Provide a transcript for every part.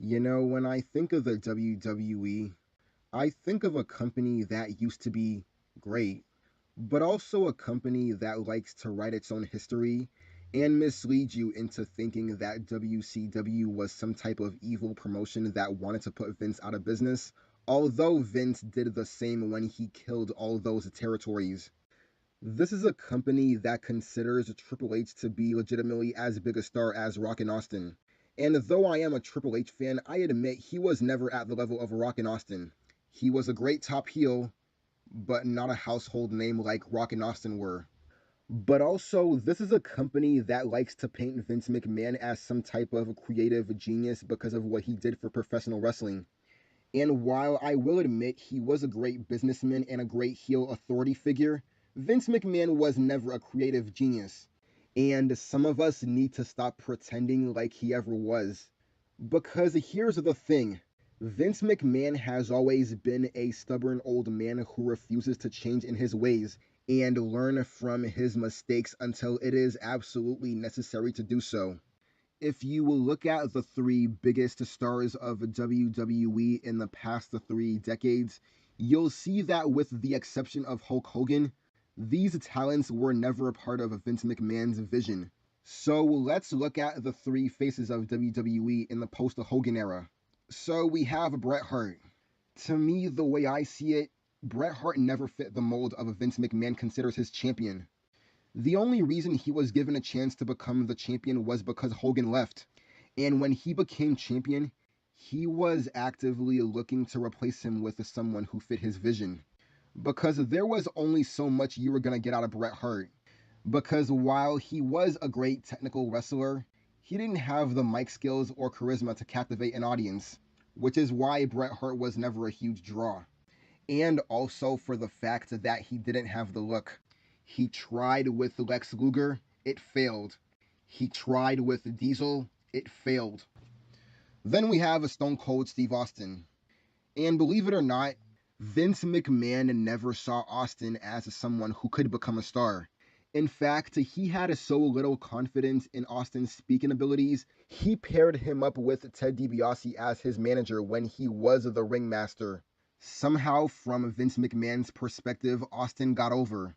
When I think of the WWE, I think of a company that used to be great, but also a company that likes to write its own history and mislead you into thinking that WCW was some type of evil promotion that wanted to put Vince out of business, although Vince did the same when he killed all those territories. This is a company that considers Triple H to be legitimately as big a star as Rock and Austin. And though I am a Triple H fan, I admit he was never at the level of Rock and Austin. He was a great top heel, but not a household name like Rock and Austin were. But also, this is a company that likes to paint Vince McMahon as some type of creative genius because of what he did for professional wrestling. And while I will admit he was a great businessman and a great heel authority figure, Vince McMahon was never a creative genius. And some of us need to stop pretending like he ever was. Because here's the thing, Vince McMahon has always been a stubborn old man who refuses to change in his ways and learn from his mistakes until it is absolutely necessary to do so. If you will look at the three biggest stars of WWE in the past 3 decades, you'll see that with the exception of Hulk Hogan, these talents were never a part of Vince McMahon's vision. So let's look at the three faces of WWE in the post Hogan era. So we have Bret Hart. To me, the way I see it, Bret Hart never fit the mold of Vince McMahon considers his champion. The only reason he was given a chance to become the champion was because Hogan left. And when he became champion, he was actively looking to replace him with someone who fit his vision. Because there was only so much you were going to get out of Bret Hart. Because while he was a great technical wrestler, he didn't have the mic skills or charisma to captivate an audience, which is why Bret Hart was never a huge draw. And also for the fact that he didn't have the look. He tried with Lex Luger, it failed. He tried with Diesel, it failed. Then we have a Stone Cold Steve Austin. And believe it or not, Vince McMahon never saw Austin as someone who could become a star. In fact, he had so little confidence in Austin's speaking abilities, he paired him up with Ted DiBiase as his manager when he was the ringmaster. Somehow, from Vince McMahon's perspective, Austin got over.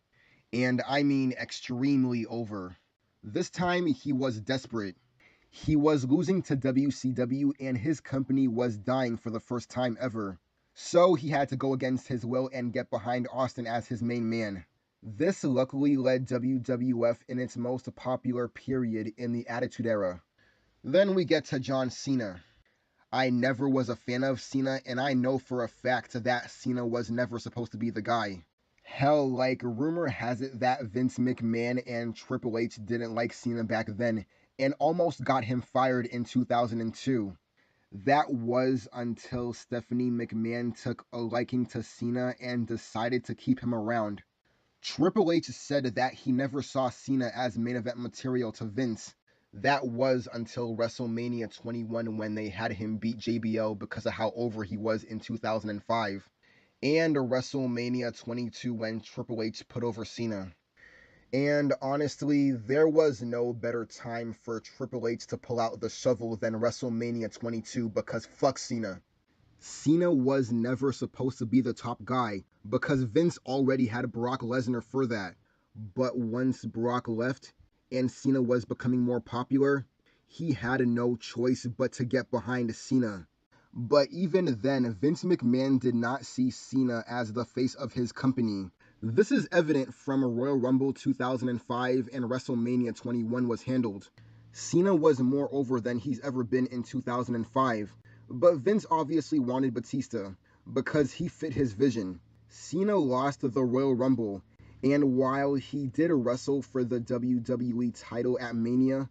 And I mean extremely over. This time, he was desperate. He was losing to WCW and his company was dying for the first time ever. So he had to go against his will and get behind Austin as his main man. This luckily led WWF in its most popular period in the Attitude Era. Then we get to John Cena. I never was a fan of Cena, and I know for a fact that Cena was never supposed to be the guy. Hell, like, rumor has it that Vince McMahon and Triple H didn't like Cena back then and almost got him fired in 2002. That was until Stephanie McMahon took a liking to Cena and decided to keep him around. Triple H said that he never saw Cena as main event material to Vince. That was until WrestleMania 21 when they had him beat JBL because of how over he was in 2005. And WrestleMania 22 when Triple H put over Cena. And honestly, there was no better time for Triple H to pull out the shovel than WrestleMania 22 because fuck Cena. Cena was never supposed to be the top guy because Vince already had Brock Lesnar for that. But once Brock left and Cena was becoming more popular, he had no choice but to get behind Cena. But even then, Vince McMahon did not see Cena as the face of his company. This is evident from Royal Rumble 2005 and WrestleMania 21 was handled. Cena was more over than he's ever been in 2005, but Vince obviously wanted Batista because he fit his vision. Cena lost the Royal Rumble, and while he did wrestle for the WWE title at Mania,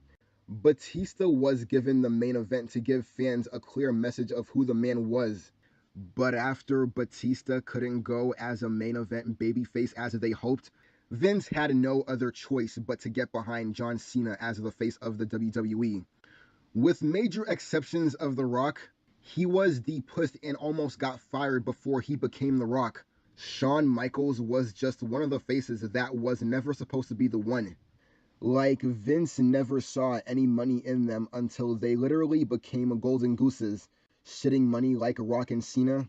Batista was given the main event to give fans a clear message of who the man was. But after Batista couldn't go as a main event babyface as they hoped, Vince had no other choice but to get behind John Cena as the face of the WWE. With major exceptions of The Rock, he was depussed and almost got fired before he became The Rock. Shawn Michaels was just one of the faces that was never supposed to be the one. Like, Vince never saw any money in them until they literally became golden gooses. shitting money like Rock and Cena,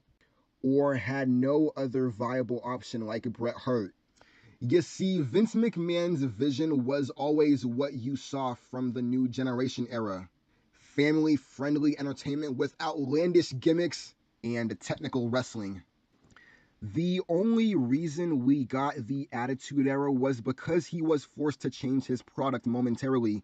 or had no other viable option like Bret Hart. You see, Vince McMahon's vision was always what you saw from the new generation era: family friendly entertainment with outlandish gimmicks and technical wrestling. The only reason we got the Attitude Era was because he was forced to change his product momentarily,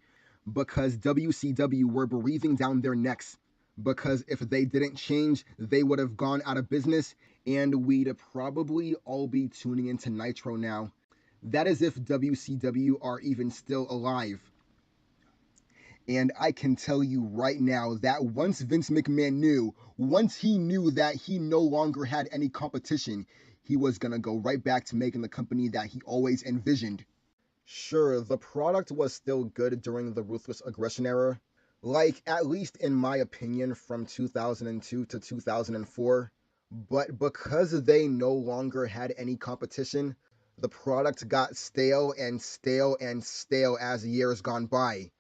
because WCW were breathing down their necks, because if they didn't change, they would have gone out of business, and we'd probably all be tuning into Nitro now. That is if WCW are even still alive. And I can tell you right now that once he knew that he no longer had any competition, he was going to go right back to making the company that he always envisioned. Sure, the product was still good during the Ruthless Aggression era, like at least in my opinion from 2002 to 2004, but because they no longer had any competition, the product got stale and stale and stale as years gone by.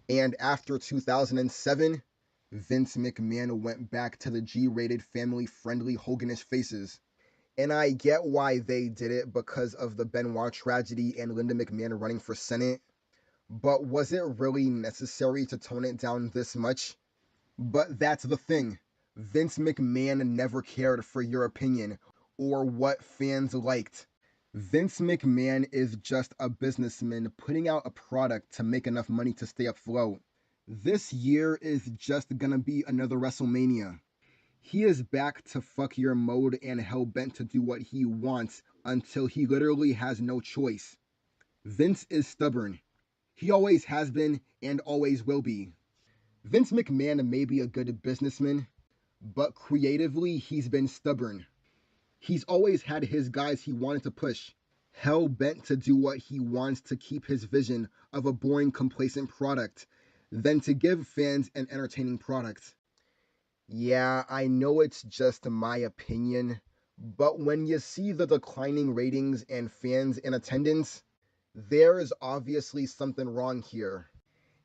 And after 2007, Vince McMahon went back to the G-rated family-friendly Hoganish faces. And I get why they did it because of the Benoit tragedy and Linda McMahon running for Senate. But was it really necessary to tone it down this much? But that's the thing. Vince McMahon never cared for your opinion or what fans liked. Vince McMahon is just a businessman putting out a product to make enough money to stay afloat. This year is just gonna be another WrestleMania. He is back to fuck your mode and hell bent to do what he wants until he literally has no choice. Vince is stubborn. He always has been and always will be. Vince McMahon may be a good businessman, but creatively he's been stubborn. He's always had his guys he wanted to push, hell bent to do what he wants to keep his vision of a boring, complacent product, than to give fans an entertaining product. Yeah, I know it's just my opinion, but when you see the declining ratings and fans in attendance, there is obviously something wrong here.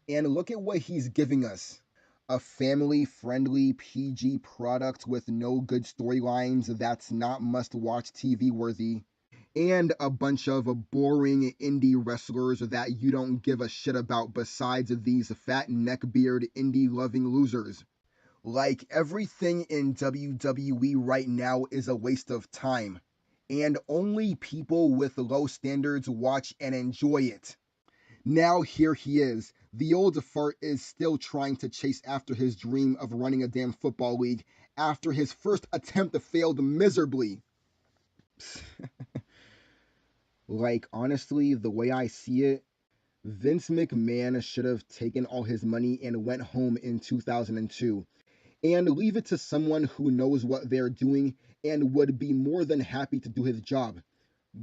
And look at what he's giving us: a family friendly PG product with no good storylines that's not must watch TV worthy, and a bunch of boring indie wrestlers that you don't give a shit about besides these fat neckbeard indie loving losers. Like, everything in WWE right now is a waste of time, and only people with low standards watch and enjoy it. Now here he is. The old fart is still trying to chase after his dream of running a damn football league after his first attempt failed miserably. Like, honestly, the way I see it, Vince McMahon should have taken all his money and went home in 2002 and leave it to someone who knows what they're doing and would be more than happy to do his job.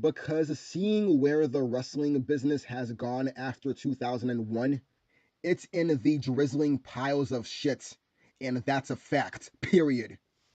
Because seeing where the wrestling business has gone after 2001, it's in the drizzling piles of shit. And that's a fact, period.